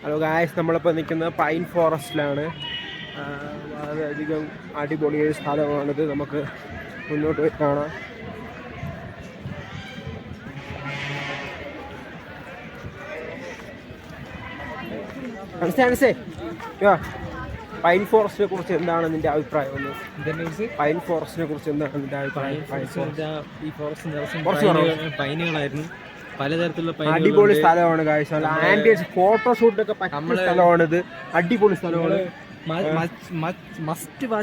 Hello guys, നമ്മളിപ്പോൾ നിൽക്കുന്നത് pine ഫോറസ്റ്റിലാണ്. വളരെയധികം അടിപൊളി ഒരു സ്ഥലമാണിത്. നമുക്ക് മുന്നോട്ട് പോയി കാണാം. പൈൻ ഫോറസ്റ്റിനെ കുറിച്ച് എന്താണ് നിന്റെ അഭിപ്രായം? പൈൻ ഫോറസ്റ്റിനെ കുറിച്ച് എന്താണ് നിന്റെ അഭിപ്രായം? ഈ ഫോറസ്റ്റ് പൈനുകളായിരുന്നു, പലതരത്തിലുള്ള അടിപൊളി സ്ഥലമാണ് കാഴ്ച. ആംബിയൻസ് ഫോട്ടോഷൂട്ടൊക്കെ പറ്റുന്ന സ്ഥലമാണിത്. അടിപൊളി സ്ഥലമാണ്.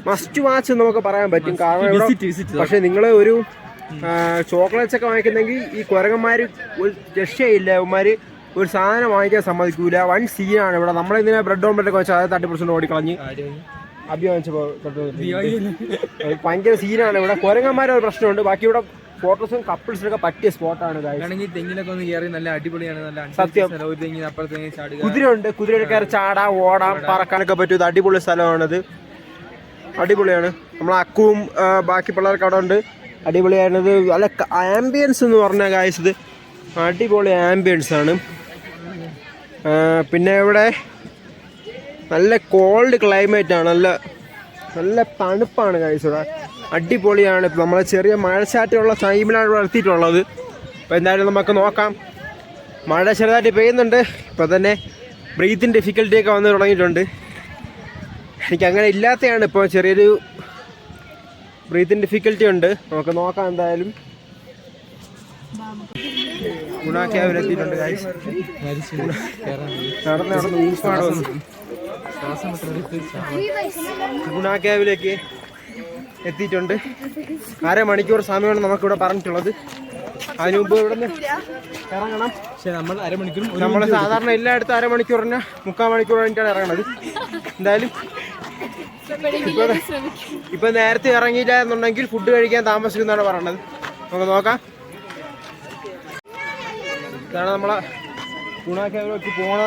മസ്റ്റ് വാച്ച് നമുക്ക് പറയാൻ പറ്റും. കാരണം പക്ഷെ നിങ്ങൾ ഒരു ചോക്ലേറ്റ്സ് ഒക്കെ വാങ്ങിക്കുന്നെങ്കിൽ ഈ കുരങ്ങന്മാര് ഒരു രക്ഷയില്ല. അവന്മാര് ഒരു സാധനം വാങ്ങിക്കാൻ സമ്മതിക്കൂല. വൺ സീനാണ് ഇവിടെ. നമ്മളിതിനെ ബ്രെഡ് ഓംലെറ്റ് ഒക്കെ വെച്ചാൽ 30% ഓടിക്കളഞ്ഞ് അഭിമാനിച്ചപ്പോ ഭയങ്കര സീനാണ് ഇവിടെ. കുരങ്ങന്മാരെ ഒരു പ്രശ്നമുണ്ട്. ബാക്കി ഇവിടെ ഫോട്ടോസും കപ്പിൾസിനൊക്കെ പറ്റിയ സ്പോട്ടാണ്. തെങ്ങിലൊക്കെ ഒന്ന് കയറി നല്ല അടിപൊളിയാണ്. നല്ല സത്യം. കുതിരയുണ്ട്, കുതിരയുടെ കയറി ചാടാം, ഓടാം, പറക്കാനൊക്കെ പറ്റും. ഇത് അടിപൊളി സ്ഥലമാണിത്. അടിപൊളിയാണ്. നമ്മളെ അക്കുവും ബാക്കി പിള്ളേർക്ക് അവിടെ ഉണ്ട്. അടിപൊളിയാണിത്. നല്ല ആംബിയൻസ് എന്ന് പറഞ്ഞ കാഴ്ച ഇത് അടിപൊളി ആംബിയൻസ് ആണ്. പിന്നെ ഇവിടെ നല്ല കോൾഡ് ക്ലൈമറ്റ് ആണ്. നല്ല തണുപ്പാണ് കാഴ്ച. ഇവിടെ അടിപൊളിയാണ്. ഇപ്പം നമ്മൾ ചെറിയ മഴച്ചാറ്റുള്ള ടൈമിലാണ് ഇവിടെ എത്തിയിട്ടുള്ളത്. അപ്പോൾ എന്തായാലും നമുക്ക് നോക്കാം. മഴ ചെറുതായിട്ട് പെയ്യുന്നുണ്ട്. ഇപ്പോൾ തന്നെ ബ്രീത്തിങ് ഡിഫിക്കൽറ്റിയൊക്കെ വന്ന് തുടങ്ങിയിട്ടുണ്ട്. എനിക്കങ്ങനെ ഇല്ലാത്തതാണ്. ഇപ്പോൾ ചെറിയൊരു ബ്രീത്തിങ് ഡിഫിക്കൽറ്റി ഉണ്ട്. നമുക്ക് നോക്കാം. എന്തായാലും ഗുണ ക്യാബിലെത്തിയിട്ടുണ്ട്. നടന്ന് ഊപ്പാട് വന്നു. ഗുണ ക്യാബിലേക്ക് എത്തിയിട്ടുണ്ട്. 1/2 മണിക്കൂർ സമയമാണ് നമുക്കിവിടെ പറഞ്ഞിട്ടുള്ളത്. അതിന് മുമ്പ് ഇവിടെ നിന്ന് ഇറങ്ങണം. നമ്മൾ സാധാരണ എല്ലായിടത്തും 1/2 മണിക്കൂറിന് 3/4 മണിക്കൂർ കഴിഞ്ഞിട്ടാണ് ഇറങ്ങണത്. എന്തായാലും ഇപ്പൊ നേരത്തെ ഇറങ്ങിയില്ല എന്നുണ്ടെങ്കിൽ ഫുഡ് കഴിക്കാൻ താമസിക്കുന്നതാണ് പറയണത്. നമുക്ക് നോക്കാം. ഇതാണ് നമ്മളെ ഗുണ ക്യാബിലേക്ക് പോണ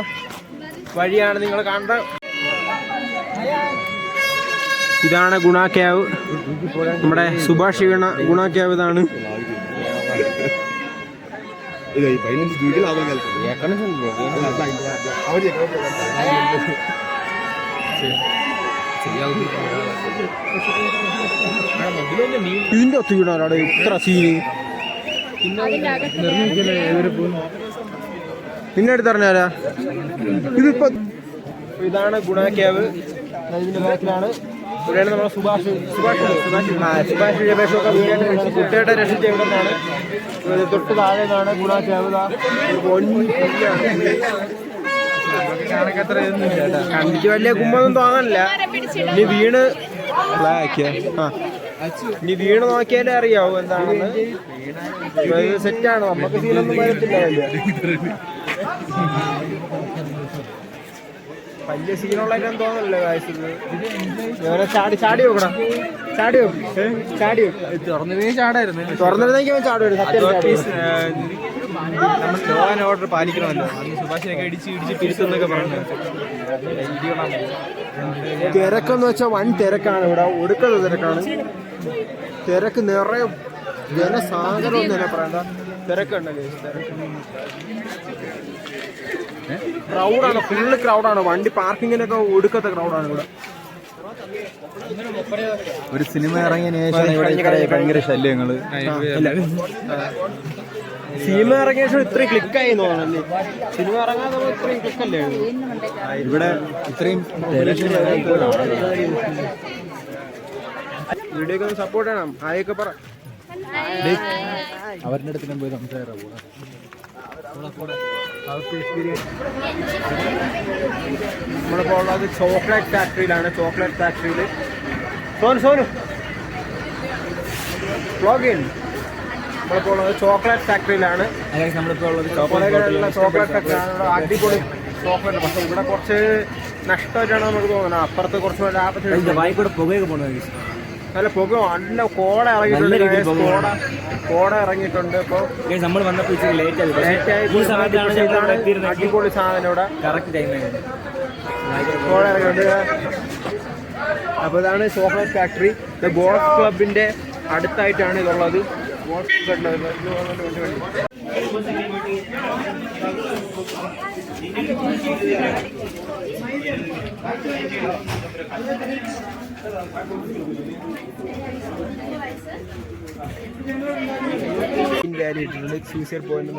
വഴിയാണ് നിങ്ങൾ കാണേണ്ടത്. ഇതാണ് ഗുണ ക്യാവ്. നമ്മുടെ സുഭാഷ് വീണ ഗുണ ക്യാവ് ഇതാണ്. ഇതിന്റെ ഒത്തു വീണാലാണ് ഇത്ര സീന്. പിന്നെ അടുത്ത് പറഞ്ഞാലാ ഇതിപ്പോ ഇതാണ് ഗുണ ക്യാവ്. ഇതിന്റെ ബാക്കിലാണ്. ഇവിടെയാണ് നമ്മളെ സുഭാഷ് രമേശൊക്കെ കുട്ടിയുടെ രക്ഷിച്ച ഇവിടെ നിന്നാണ്. തൊട്ട് താഴെ നിന്നാണ് ഗുണ ക്യാവ്. കണ്ടിട്ട് വലിയ കുമ്പൊന്നും തോന്നണില്ല. ഇനി വീണ് നോക്കിയാലേ അറിയാവൂ എന്താണെന്ന്. സെറ്റാണ്. നമുക്ക് സീനൊന്നും വരത്തില്ല. വലിയ സീനുള്ളതിനും തോന്നല്ലോ കാഴ്ചത്. ചാടി വെക്കണം. ചാടി വെക്കും. തുറന്നിരുന്നെങ്കിൽ ചാടും. ലോ ആൻഡ് ഓർഡർ പാലിക്കണമല്ലോ. സുഭാഷിനൊക്കെ ഇടിച്ച് പിരിച്ചെന്നൊക്കെ പറഞ്ഞു. തിരക്കെന്ന് വെച്ചാൽ വൻ തിരക്കാണ് ഇവിടെ. ഒടുക്കുന്ന തിരക്കാണ്. തിരക്ക് നിറയെ ജനസാഗരം ഒന്നും തന്നെ പറയണ്ട. തിരക്കുണ്ടല്ലേ. ക്രൗഡാണ്. ഫുള്ള് ക്രൗഡാണ്. വണ്ടി പാർക്കിങ്ങിനൊക്കെ ഒടുക്കത്തെ ക്രൗഡാണ് ഇവിടെ. ഒരു സിനിമ ഇറങ്ങിയതിന് ശേഷം ഭയങ്കര ശല്യങ്ങള്. സിനിമ ഇറങ്ങിയ ശേഷം ഇത്രയും ക്ലിക്കായി തോന്നല്ലേ. സിനിമ ഇറങ്ങാതെ ഇത്രയും ക്ലിക്കല്ലേ ഇവിടെ. ഇത്രയും വീഡിയോക്ക് ഒന്ന് സപ്പോർട്ട് ചെയ്യണം. ആയൊക്കെ പറ. അവരുടെ അടുത്ത് ഞാൻ പോയി സംസാരിക്കാം. നമ്മളിപ്പോൾ ഉള്ളത് ചോക്ലേറ്റ് ഫാക്ടറിയിലാണ്. ചോക്ലേറ്റ് ഫാക്ടറിയിൽ സോനു വ്ളോഗിൻ. നമ്മളിപ്പോൾ ഉള്ളത് ചോക്ലേറ്റ് ഫാക്ടറിയിലാണ്. ചോക്ലേറ്റ് ഫാക്ടറിയാണ്. അടിപൊളി ചോക്ലേറ്റ്. പക്ഷേ ഇവിടെ കുറച്ച് നഷ്ടമായിട്ടാണ് നമുക്ക് തോന്നുന്നത്. അപ്പുറത്ത് കുറച്ച് ലാഭത്തിൽ പുകയൊക്കെ പോകുന്നത്. നല്ല പുക. നല്ല കോട ഇറങ്ങിയിട്ടുണ്ട്. കോട ഇറങ്ങിയിട്ടുണ്ട്. ഇപ്പോൾ നമ്മൾ വന്നപ്പോൾ ലേറ്റ് ആയി. അടിപൊളി സാധനം ഇവിടെ കറക്റ്റ് ടൈമായിരുന്നു. കോട ഇറങ്ങിയിട്ടുണ്ട്. അപ്പോൾ ഇതാണ് ചോക്ലേറ്റ് ഫാക്ടറി. ഗോൾഫ് ക്ലബിന്റെ അടുത്തായിട്ടാണ് ഇതുള്ളത്. ഗോൾഫ് ക്ലബ് വാലി ഇട്ടിട്ടുണ്ട്. സൂസൈഡ് പോയിന്റ്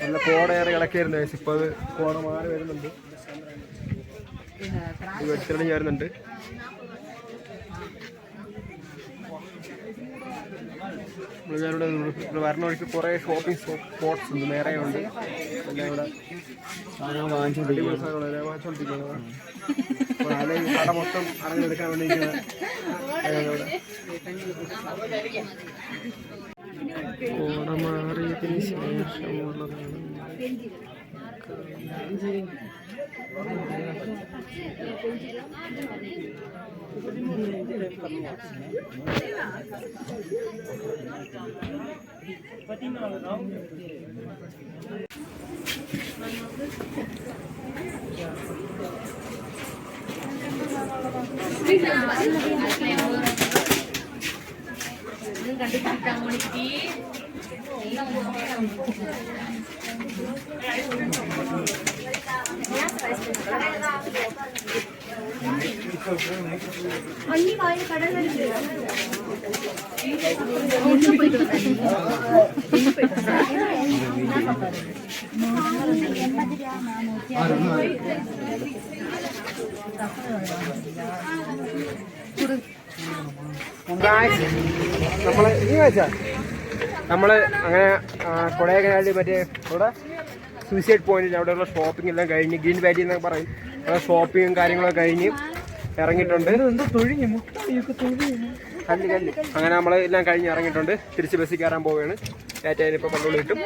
നല്ല കോടയേറെ കിടക്കായിരുന്നു. ഇപ്പോൾ അത് കോട മാറി വരുന്നുണ്ട്. വെട്ടിത്തെളിഞ്ഞ് വരുന്നുണ്ട്. ഇവിടെ വരണ വഴിക്ക് കുറേ ഷോപ്പിംഗ് സ്പോട്ട്സ് ഉണ്ട്, നേരെ ഉണ്ട്. എല്ലാം ഇവിടെ വാങ്ങിച്ചോണ്ടിരിക്കുന്നത്. കട മൊത്തം അറിഞ്ഞെടുക്കാൻ വേണ്ടിയിരിക്കുന്നത്. കോട മാറിയതിന് ശേഷമുള്ളതാണ്. നമ്മള് അങ്ങനെ കൊടൈക്കനാലിൽ മറ്റേ ഇവിടെ സൂസൈഡ് പോയിന്റിൽ അവിടെയുള്ള ഷോപ്പിംഗ് എല്ലാം കഴിഞ്ഞ് ഗ്രീൻ വാലി എന്നൊക്കെ പറയും. ഷോപ്പിങ്ങും കാര്യങ്ങളൊക്കെ കഴിഞ്ഞ് ഇറങ്ങിയിട്ടുണ്ട്. അങ്ങനെ നമ്മൾ എല്ലാം കഴിഞ്ഞ് ഇറങ്ങിയിട്ടുണ്ട്. തിരിച്ച് ബസ്സിൽ കയറാൻ പോവുകയാണ്. ടാറ്റയിൽ ഇപ്പോൾ പള്ളുള്ളി കിട്ടും.